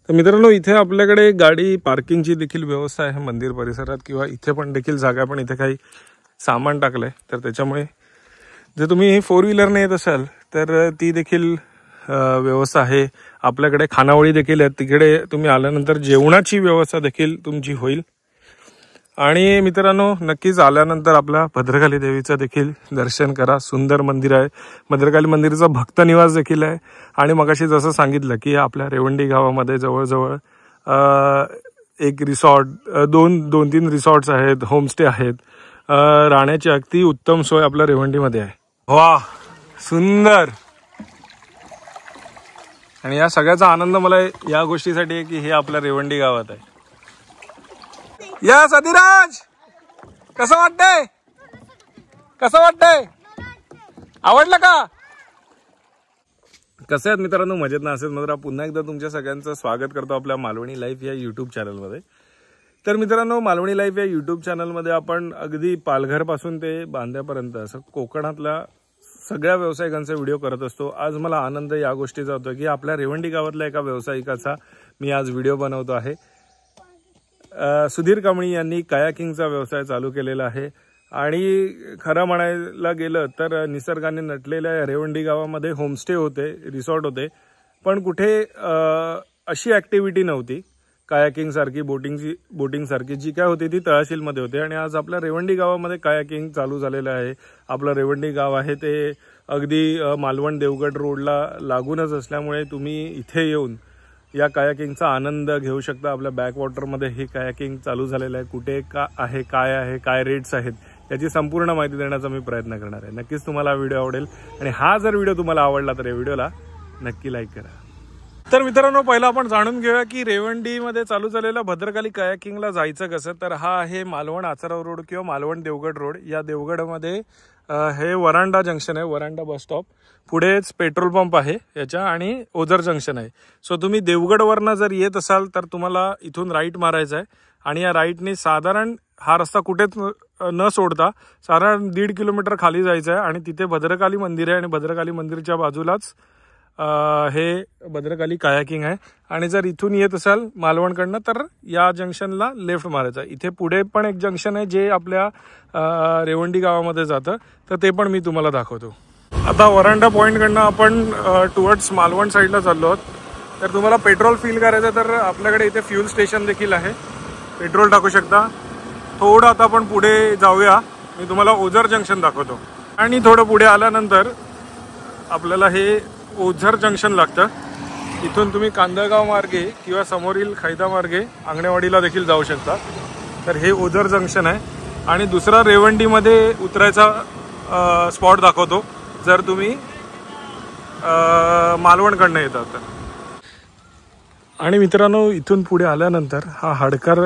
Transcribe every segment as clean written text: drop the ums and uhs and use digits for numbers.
तर मित्रांनो, इथे आपल्याकडे गाडी पार्किंगची देखील व्यवस्था आहे मंदिर परिसरात, किंवा इथे पण देखील जागा, पण इथे काही सामान टाकलंय, तर त्याच्यामुळे जर तुम्ही 4 व्हीलरने येत असाल तर ती देखील व्यवस्था आहे. आपल्याकडे खानावळी देखील आहेत, तिकडे तुम्ही आल्यानंतर जेवणाची व्यवस्था देखील तुमची होईल. आणि मित्रांनो, नक्कीच आल्यानंतर आपल्या भद्रकाली देवीचं देखील दर्शन करा. सुंदर मंदिर आहे. भद्रकाली मंदिराचा भक्त निवास देखील आहे. आणि मगाशी जसं सांगितलं की आपल्या रेवंडी गावामध्ये जवळजवळ एक रिसॉर्ट, दोन तीन रिसॉर्ट्स आहेत, होमस्टे आहेत. राहण्याची अगदी उत्तम सोय आपल्या रेवंडीमध्ये आहे. वा, सुंदर. आणि या सगळ्याचा आनंद मला या गोष्टीसाठी आहे की हे आपल्या रेवंडी गावात आहे. या सतीराज, कसं वाटतंय? कसं वाटतंय? आवडलं का? कसं आहेत मित्रांनो, मजेत ना असेल मात्र पुन्हा एकदा तुमच्या सगळ्यांचं स्वागत करतो आपल्या मालवणी लाईफ या यूट्यूब चॅनलमध्ये. तर मित्रांनो, मालवणी लाईफ या यूट्यूब चॅनलमध्ये आपण अगदी पालघरपासून ते बांद्यापर्यंत असं कोकणातल्या सगळ्या व्यावसायिकांचे व्हिडिओ करत असतो. आज मला आनंद या गोष्टीचा होतो की आपल्या रेवंडी गावातल्या एका व्यावसायिकाचा मी आज व्हिडिओ बनवतो आहे. सुधीर कांबळी यांनी कायाकिंगचा व्यवसाय चालू केलेला आहे. आणि खरं म्हणायला गेलं तर निसर्गाने नटलेल्या या रेवंडी गावामध्ये होमस्टे होते, रिसॉर्ट होते, पण कुठे अशी ॲक्टिव्हिटी नव्हती. कायाकिंग सारखी, बोटिंग सारखी जी काय होती ती तळाशीलमध्ये होते. आणि आज आपल्या रेवंडी गावामध्ये कायाकिंग चालू झालेलं आहे. आपलं रेवंडी गाव आहे ते अगदी मालवण देवगड रोडला लागूनच असल्यामुळे तुम्ही इथे येऊन या कायाकिंगचा आनंद घेऊ शकता. आपल्या बॅकवॉटरमध्ये हे कायाकिंग चालू झालेलं आहे. कुठे काय रेट्स आहेत याची संपूर्ण माहिती देण्याचा मी प्रयत्न करणार आहे. नक्कीच तुम्हाला हा व्हिडिओ आवडेल. आणि हा जर व्हिडिओ तुम्हाला आवडला तर या व्हिडिओला नक्की लाईक करा. तर मित्रांनो, पहिला आपण जाणून घेऊया की रेवंडीमध्ये चालू झालेल्या भद्रकाली कायाकिंगला जायचं कसं. तर हा आहे मालवण आचराव रोड किंवा मालवण देवगड रोड. या देवगडमध्ये हे वरांडा जंक्शन आहे, वरांडा बस स्टॉप. पुढेच पेट्रोल पंप आहे याच्या, आणि ओझर जंक्शन आहे. सो तुम्ही देवगडवरनं जर येत असाल तर तुम्हाला इथून राईट मारायचं आहे. आणि या राईटने साधारण हा रस्ता कुठेच न सोडता साधारण 1.5 किलोमीटर खाली जायचं आहे. आणि तिथे भद्रकाली मंदिर आहे. आणि भद्रकाली मंदिरच्या बाजूलाच हे भद्रकाली कायाकिंग आहे. आणि जर इथून येत असाल मालवणकडनं तर या जंक्शनला लेफ्ट मारायचं आहे. इथे पुढे पण एक जंक्शन आहे जे आपल्या रेवंडी गावामध्ये जातं, तर ते पण मी तुम्हाला दाखवतो. आता वरांडा पॉईंटकडनं आपण टुवर्ड्स मालवण साईडला चाललो आहोत. तर तुम्हाला पेट्रोल फिल करायचं तर आपल्याकडे इथे फ्यूल स्टेशन देखील आहे, पेट्रोल टाकू शकता. थोडं आता आपण पुढे जाऊया, मी तुम्हाला ओझर जंक्शन दाखवतो. आणि थोडं पुढे आल्यानंतर आपल्याला हे ओझर जंक्शन लागतं. इथून तुम्ही कांदळगाव मार्गे किंवा समोरील खैदा मार्गे आंगणेवाडीला देखील जाऊ शकता. तर हे ओझर जंक्शन आहे. आणि दुसरा रेवंडीमध्ये उतरायचा स्पॉट दाखवतो जर तुम्ही मालवणकडनं येतात तर. आणि मित्रांनो, इथून पुढे आल्यानंतर हा हडकर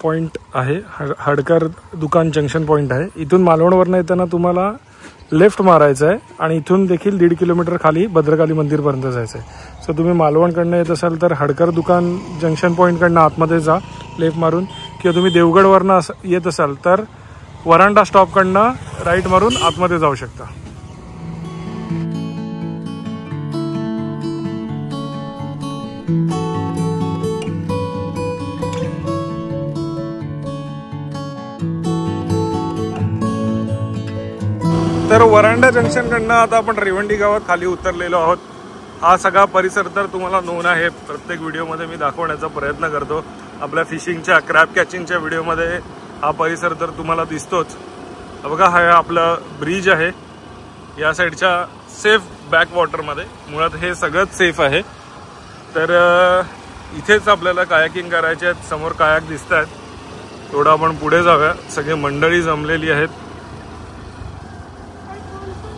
पॉईंट आहे, हडकर दुकान जंक्शन पॉईंट आहे. इथून मालवणवरनं येताना तुम्हाला लेफ्ट मारायचं आहे. आणि इथून देखील 1.5 किलोमीटर खाली भद्रकाली मंदिरपर्यंत जायचं आहे. सो तुम्ही मालवणकडनं येत असाल तर हडकर दुकान जंक्शन पॉईंटकडनं आतमध्ये जा लेफ्ट मारून, किंवा तुम्ही देवगडवरनं येत असाल तर वरांडा स्टॉपकडनं राईट मारून आतमध्ये जाऊ शकता. तर वरांडा जंक्शनकडनं आता आपण रेवंडी गावात खाली उतरलेलो आहोत. हा सगळा परिसर तर तुम्हाला नोन आहे, प्रत्येक व्हिडिओमध्ये मी दाखवण्याचा प्रयत्न करतो. आपल्या फिशिंगच्या, क्रॅब कॅचिंगच्या व्हिडिओमध्ये हा परिसर तर तुम्हाला दिसतोच. बघा, हा आपलं ब्रिज आहे या साईडच्या सेफ बॅकवॉटरमध्ये. मुळात हे सगळंच सेफ आहे. तर इथेच आपल्याला कायाकिंग करायचे आहेत. समोर कायाक दिसत आहेत. थोडं आपण पुढे जाऊया. सगळी मंडळी जमलेली आहेत.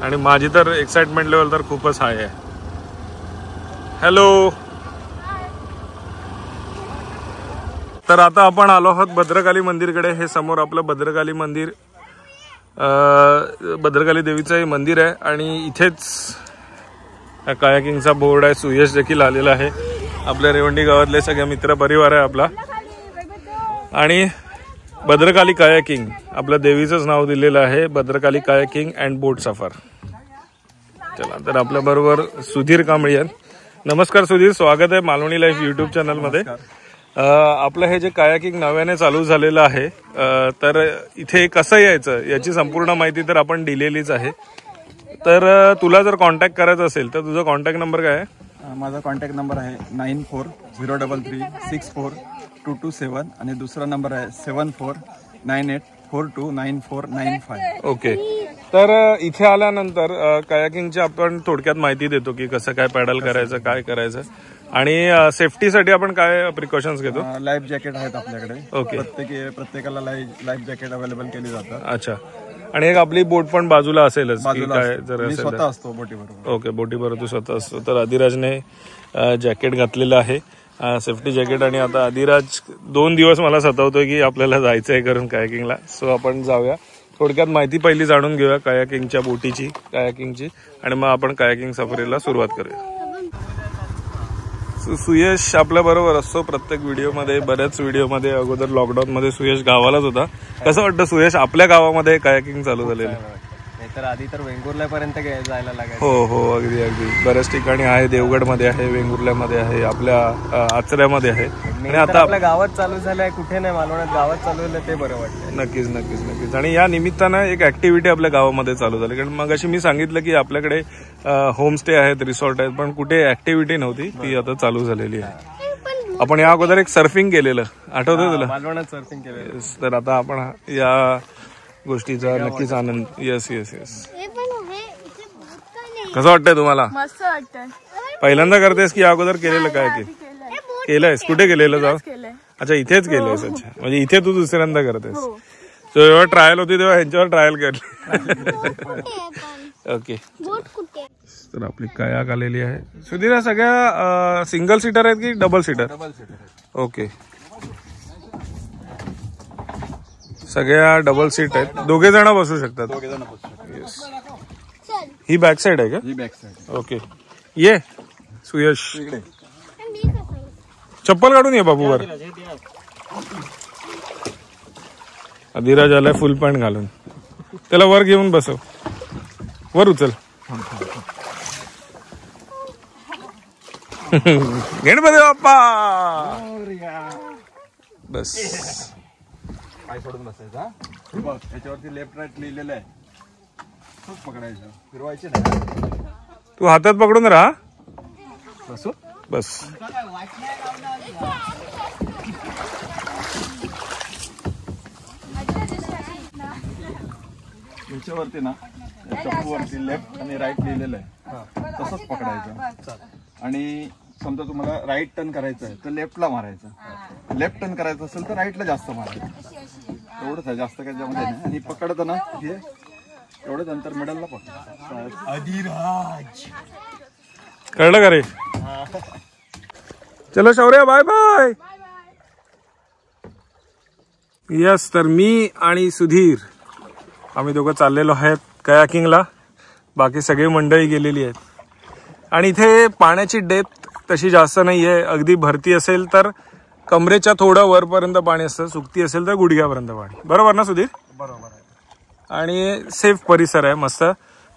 आणि माझी तर एक्साइटमेंट लेवल तर खूपच हाय आहे. हॅलो. तर आता आपण आलो आहोत भद्रकाली मंदिरकडे. हे समोर आपलं भद्रकाली मंदिर, भद्रकाली देवीचं हे मंदिर आहे. आणि इथेच कायाकिंगचा बोर्ड आहे. सुयश देखील आलेला आहे. आपल्या रेवंडी गावातले सगळे मित्र परिवार आहे आपला. आणि भद्रकाली कायाकिंग आपल्या देवीचंच नाव दिलेलं आहे, भद्रकाली कायाकिंग अँड बोट सफर. चला, तर आपल्या बरोबर सुधीर कांबळी आहेत. नमस्कार सुधीर, स्वागत आहे मालवणी लाईफ युट्यूब चॅनलमध्ये. आपलं हे जे कायाकिंग नव्याने चालू झालेलं आहे, तर इथे कसं यायचं याची संपूर्ण माहिती तर आपण दिलेलीच आहे. तर तुला जर कॉन्टॅक्ट करायचा असेल तर तुझा कॉन्टॅक्ट नंबर काय आहे? माझा कॉन्टॅक्ट नंबर आहे 9403342227 आणि दुसरा नंबर आहे 7498429495. ओके. तर इथे आल्यानंतर कायाकिंगची आपण थोडक्यात माहिती देतो की कसं काय पॅडल करायचं, काय करायचं आणि सेफ्टीसाठी आपण काय प्रिकॉशन्स घेतो. लाईफ जॅकेट आहेत आपल्याकडे. ओके. प्रत्येकाला लाईफ जॅकेट अवेलेबल केली जातात. अच्छा. आणि एक आपली बोट पण बाजूला असेलच की काय जर मी असेल. स्वतः असतो बोटीबरोबर. ओके, बोटीबरोबर तू स्वतः असतो. तर आदिराजने जॅकेट घातलेलं आहे, सेफ्टी जॅकेट. आणि आता आदिराज 2 दिवस मला सतावतोय की आपल्याला जायचं आहे करून कायाकिंगला. सो आपण जाऊया, थोडक्यात माहिती पहिली जाणून घेऊया कायाकिंगच्या बोटीची, कायाकिंगची, आणि मग आपण कायाकिंग सफरीला सुरुवात करूया. सुयश आपल्या बरोबर असतो प्रत्येक व्हिडिओमध्ये, बऱ्याच व्हिडिओमध्ये. अगोदर लॉकडाऊन मध्ये सुयश गावालाच होता. कसं वाटतं सुयश, आपल्या गावामध्ये कायाकिंग चालू झालेलं? तर आधी तर वेंगुर्ल्यापर्यंत जायला लागायचं. हो हो, अगदी अगदी. बऱ्याच ठिकाणी आहे, देवगडमध्ये आहे, वेंगुर्ल्यामध्ये आहे, आपल्या आचऱ्यामध्ये आहे. आणि आता आपल्या गावात चालू झालंय, कुठे नाही मालवणात गावात चालू झालं, ते बरं वाटतं. नक्कीच नक्कीच नक्कीच. आणि या निमित्तानं एक ऍक्टिव्हिटी आपल्या गावामध्ये चालू झाली. कारण मग अशी मी सांगितलं की आपल्याकडे होमस्टे आहेत, रिसॉर्ट आहेत, पण कुठे ऍक्टिव्हिटी नव्हती, ती आता चालू झालेली आहे. आपण या अगोदर एक सर्फिंग केलेलं, आठवतं तुला? मालवणात सर्फिंग केलं. तर आता आपण या गोष्टीचा नक्कीच आनंद. Yes yes yes. कसं वाटतंय तुम्हाला? मस्त वाटतंय. पहिल्यांदा करतेस की अगोदर केलेलं काय की केलंयस? कुठे केलेलं जाऊ? अच्छा, इथेच केलंयस. अच्छा, म्हणजे इथे तू दुसऱ्यांदा करतेस. जेव्हा ट्रायल होती तेव्हा ह्यांच्यावर ट्रायल करली. ओके. तर आपली कायाक आलेली आहे. सुधीर, या सगळ्या सिंगल सीटर आहेत की डबल सीटर? ओके, सगळ्या डबल सीट आहेत. 2 जण बसू शकतात. येस. ही बॅक साइड आहे का? ही बॅक साइड. ओके. ये सुयश, चप्पल काढून ये बाबू वर. आदिराज आलाय फुल पॅन्ट घालून. त्याला वर घेऊन बसव, वर उचल. गणपती बाप्पा. बस, पाय सोडून बसायचा. त्याच्यावरती लेफ्ट राईट लिहिलेलं आहे, पकडायचं, फिरवायचे नाही. तू हातात पकडून राहा. बस. याच्यावरती ना, चप्पूवरती लेफ्ट आणि राईट लिहिलेलं आहे, तसंच पकडायचं. आणि समजा तुम्हाला राईट टर्न करायचं आहे तर लेफ्टला मारायचं, लेफ्ट टर्न करायचं असेल तर राईटला जास्त मारायचं. एवढंच आहे, जास्त काय त्यामध्ये नाही. आणि पकडताना हे एवढंच अंतर मिडलला पकडायचं. आदिराज, कळलं का रे? चलो शौर्य, बाय बाय. यस, तर मी आणि सुधीर आम्ही दोघं चाललेलो आहेत कायाकिंगला. बाकी सगळी मंडळी गेलेली आहेत. आणि इथे पाण्याची डेप्थ तशी जास्त नाही आहे. अगदी भरती असेल तर कमरेच्या थोडं वरपर्यंत पाणी असतं, सुकती असेल तर गुडघ्यापर्यंत पाणी. बरोबर ना सुधीर? बरोबर आहे. आणि सेफ परिसर आहे मस्त.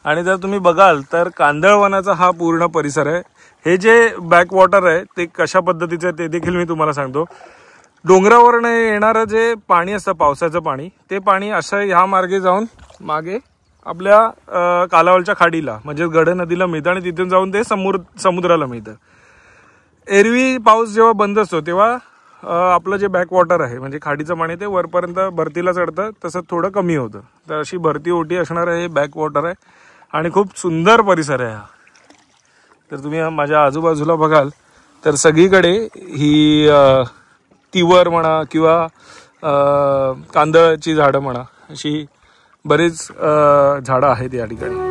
आणि जर तुम्ही बघाल तर कांदळवनाचा हा पूर्ण परिसर आहे. हे जे बॅक वॉटर आहे ते कशा पद्धतीचं आहे ते देखील मी तुम्हाला सांगतो. डोंगरावरनं येणारं जे पाणी असतं, पावसाचं पाणी, ते पाणी असं ह्या मार्गे जाऊन मागे आपल्या कालावलच्या खाडीला म्हणजे गड नदीला मिळतं आणि तिथून जाऊन ते समुद्राला मिळतं. एरवी पाऊस जेव्हा बंद असतो तेव्हा आपलं जे बॅक वॉटर आहे म्हणजे खाडीचं पाणी ते वरपर्यंत भरतीला चढतं, तसं थोडं कमी होतं. तर अशी भरती ओटी असणारं हे बॅक वॉटर आहे आणि खूप सुंदर परिसर आहे हा. तर तुम्ही माझ्या आजूबाजूला बघाल तर सगळीकडे ही तिवर म्हणा किंवा कांदळाची झाडं म्हणा, अशी बरीच झाडं आहेत या ठिकाणी.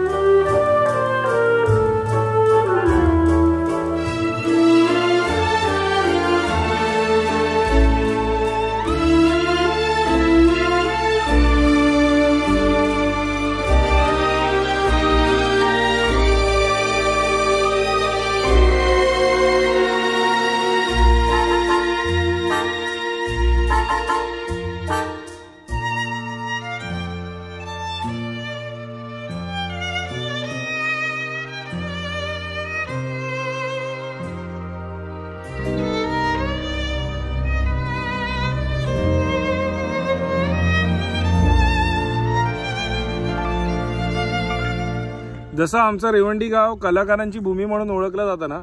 जसं आमचं रेवंडी गाव कलाकारांची भूमी म्हणून ओळखलं जातं ना,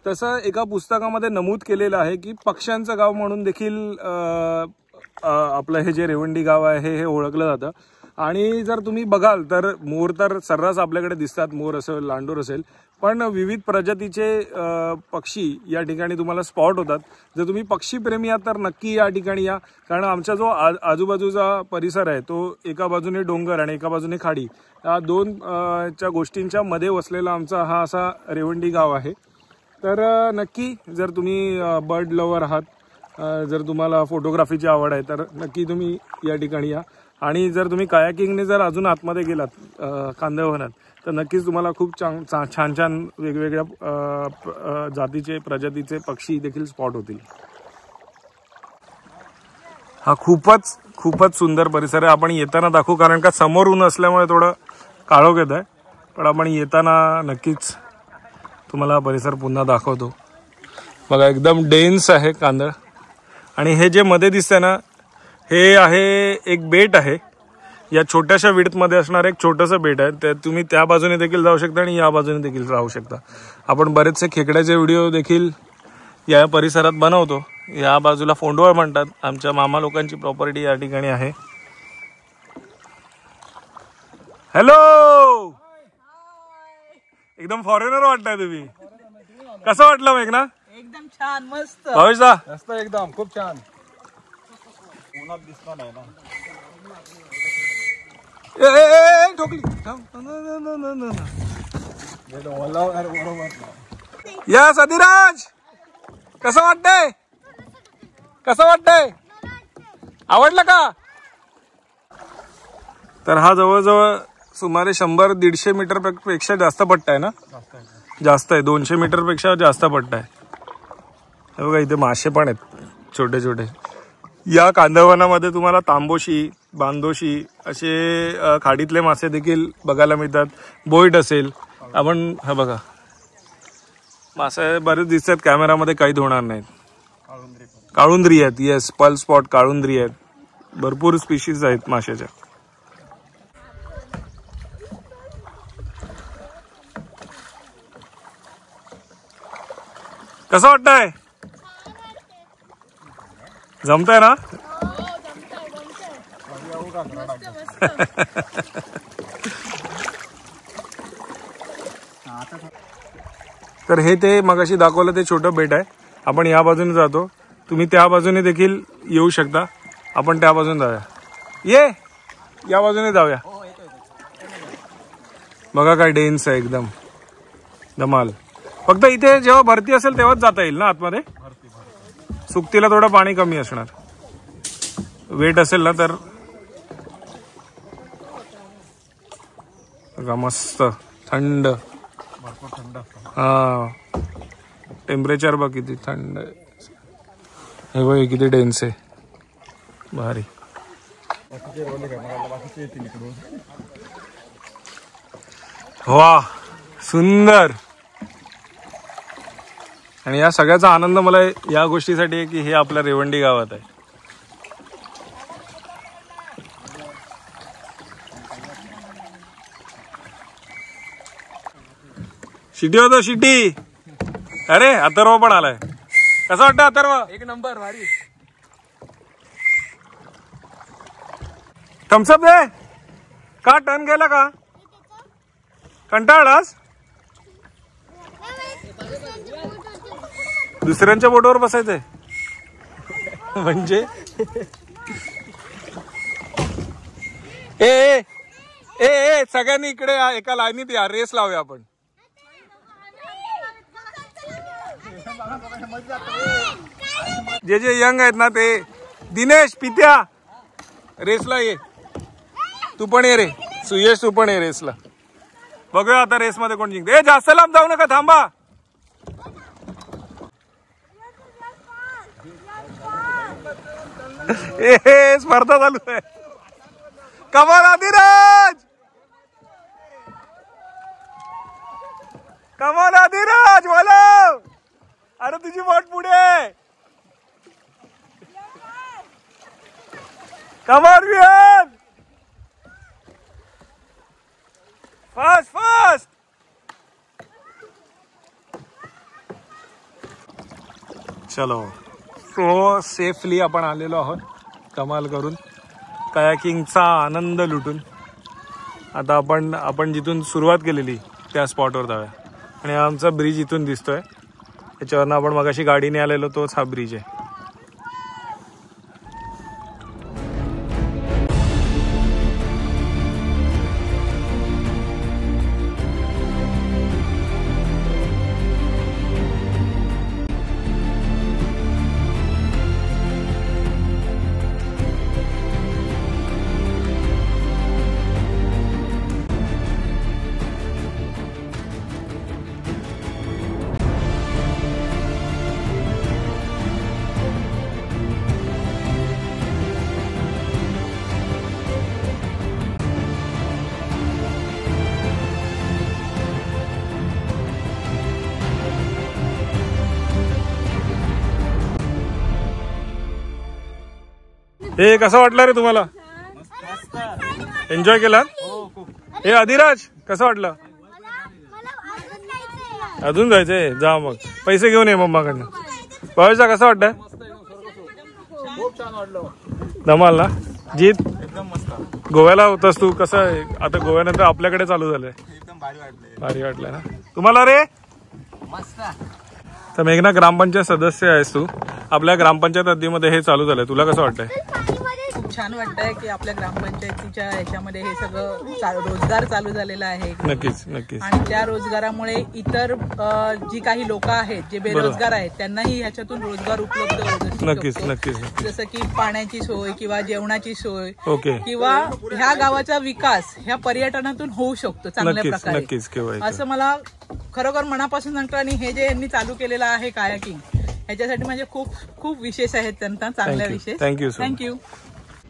तसं एका पुस्तकामध्ये नमूद केलेलं आहे की पक्ष्यांचं गाव म्हणून देखील आपलं हे जे रेवंडी गाव आहे हे ओळखलं जातं. आणि जर तुम्ही बघाल तर मोर तर सर्रास आपल्याकडे दिसतात, मोर असेल, लांडोर असेल, पण विविध प्रजातीचे पक्षी या ठिकाणी तुम्हाला स्पॉट होतात. जर तुम्ही पक्षीप्रेमी आहात तर नक्की या ठिकाणी या, कारण आमचा जो आजूबाजूचा परिसर आहे तो एका बाजूने डोंगर आणि एका बाजूने खाडी, या दोन च्या गोष्टींच्या मध्ये वसलेला आमचा हा असा रेवंडी गाव आहे. तर नक्की जर तुम्ही बर्ड लवर आहात, जर तुम्हाला फोटोग्राफीची आवड आहे तर नक्की तुम्ही या ठिकाणी या. आणि जर तुम्ही कायाकिंगने जर अजून आतमध्ये गेलात कांदळवनात तर नक्कीच तुम्हाला खूप छान छान वेगवेगळ्या जातीचे प्रजातीचे पक्षी देखील स्पॉट होतील. हा खूपच सुंदर परिसर आहे. आपण येताना दाखवू, कारण का समोर ऊन असल्यामुळे थोडं काळोख येत आहे, पण आपण येताना नक्कीच तुम्हाला हा परिसर पुन्हा दाखवतो. बघा एकदम डेन्स आहे कांदळ. आणि हे जे मध्ये दिसतंय ना, हे आहे एक बेट आहे. या छोट्याशा विड्थमध्ये असणार एक छोटंसं बेट आहे. ते तुम्ही त्या बाजूने देखील जाऊ शकता आणि या बाजूने देखील राहू शकता. आपण बरेचसे खेकड्याचे व्हिडिओ देखील या परिसरात बनवतो. या बाजूला फोंडवळ म्हणतात, आमच्या मामा लोकांची प्रॉपर्टी या ठिकाणी आहे. हॅलो, एकदम फॉरेनर वाटताय तुम्ही. कसं वाटलं मेघना? एकदम छान, मस्त. भावेशदा मस्त एकदम, खूप छान. उन्हात दिसणार नाही ना. ठोकली. यस अधिराज, कसं वाटतंय? आवडलं का? तर हा जवळजवळ सुमारे 100-150 मीटर पेक्षा जास्त पट्टा आहे ना? जास्त आहे, 200 मीटर पेक्षा जास्त पट्टा आहे. हे बघा इथे मासे पण आहेत छोटे छोटे. या कांदळवनामध्ये तुम्हाला तांबोशी, बांदोशी असे खाडीतले मासे देखील बघायला मिळतात. बोईट असेल, आपण हा बघा मासे बरेच दिसतात कॅमेरामध्ये, काहीच होणार नाहीत. काळुंद्री आहेत, येस, पल स्पॉट काळुंद्री आहेत. भरपूर स्पीशीज आहेत माशाच्या. कसं वाटतंय? जमतंय ना? तर हे ते मगाशी दाखवलं ते छोटं बेट आहे. आपण या बाजूने जातो, तुम्ही त्या बाजूने देखील येऊ शकता. आपण त्या बाजूने जाऊया. या बाजूने जाऊया. बघा काय डेन्स आहे, एकदम धमाल. फक्त इथे जेव्हा भरती असेल तेव्हाच जाता येईल ना आतमध्ये. सुकतीला थोडं पाणी कमी असणार. वेट असेल ना तर बघा मस्त थंड. हा, टेम्परेचर बघ किती थंड आहे. हे बघ किती डेन्स आहे, भारी. वा, सुंदर. आणि या सगळ्याचा आनंद मला या गोष्टीसाठी आहे की हे आपल्या रेवंडी गावात आहे. शिटी होतो शिटी. अरे अथर्व पण आलाय. कसं वाटतं अथर्व? एक नंबर, भारी. थम्सअप दे. का टर्न गेला का? कंटाळलास? दुसऱ्यांच्या बोटवर बसायचंय म्हणजे? ए ए ए सगळ्यांनी इकडे एका लाईनीत या, रेस लावूया आपण. जे जे यंग आहेत ना ते. दिनेश, पित्या, रेसला ये. तू पण ये रे. सुयश, तू पण ये रेसला. बघूया आता रेस मध्ये कोण जिंकते. जास्त लांब जाऊ नका, थांबा. ए स्पर्धा चालू आहे. कमाल अधिराज, कमाल अधिराज, बोलो. अरे तुझी बोट पुढे. कमाल विहान, फास्ट फास्ट. चलो सो सेफली आपण आलेलो आहोत कमाल करून कायाकिंगचा आनंद लुटून. आता आपण जिथून सुरुवात केलेली त्या स्पॉटवर जाऊया. आणि आमचा ब्रिज इथून दिसतोय, त्याच्यावरनं आपण मगाशी गाडीने आलेलो तोच हा ब्रिज आहे. हे कसं वाटलं रे तुम्हाला? एन्जॉय केला? हे अधिराज कसं वाटलं? अजून जायचंय? जा मग पैसे घेऊन ये मम्माकडनं. भावेशा कसं वाटतंय? धमाल ना जीत? गोव्याला होतास तू, कसं आहे आता गोव्यानंतर आपल्याकडे चालू झालंय? भारी वाटलंय ना तुम्हाला रे? तर मेघना ग्रामपंचायत सदस्य आहेस तू, आपल्या ग्रामपंचायत हद्दीमध्ये हे चालू झालंय, तुला कसं वाटतंय? खूप छान वाटतंय की आपल्या ग्रामपंचायतीच्या ह्याच्यामध्ये हे सगळं रोजगार चालू झालेला आहे. नक्कीच नक्कीच. आणि त्या रोजगारामुळे इतर जी काही लोक आहेत जे बेरोजगार आहेत त्यांनाही ह्याच्यातून रोजगार उपलब्ध होऊ नक्कीच शकतो. नक्कीच. जसं की पाण्याची सोय किंवा जेवणाची सोय ओके. किंवा ह्या गावाचा विकास ह्या पर्यटनातून होऊ शकतो चांगल्या नक्कीच प्रकारे. नक्कीच केव्हा असं मला खरोखर मनापासून सांगतो. आणि हे जे यांनी चालू केलेलं आहे कायाकिंग, ह्याच्यासाठी म्हणजे खूप खूप विशेष आहेत त्यांना, चांगल्या विशेष. थँक्यू. थँक्यू.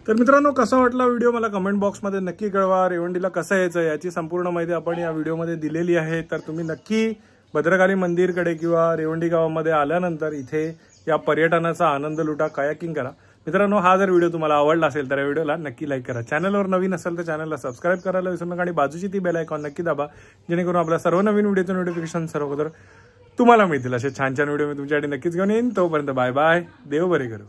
तर मित्रांनो कसा वाटला व्हिडिओ मला कमेंट बॉक्समध्ये नक्की कळवा. रेवंडीला कसं यायचं याची संपूर्ण माहिती आपण या व्हिडिओमध्ये दिलेली आहे. तर तुम्ही नक्की भद्रकाली मंदिरकडे किंवा रेवंडी गावामध्ये आल्यानंतर इथे या पर्यटनाचा आनंद लुटा, कायाकिंग करा. मित्रांनो हा जर व्हिडिओ तुम्हाला आवडला असेल तर या व्हिडिओला नक्की लाईक करा. चॅनलवर नवीन असेल तर चॅनलला सबस्क्राईब करायला विसरू नका आणि बाजूची ती बेल आयकॉन नक्की दाबा, जेणेकरून आपल्या सर्व नवीन व्हिडिओचं नोटिफिकेशन सर्वप्रथम तुम्हाला मिळतील. असे छान छान व्हिडिओ मी तुमच्यासाठी नक्कीच घेऊन येईन. तोपर्यंत बाय बाय, देव बरे करू.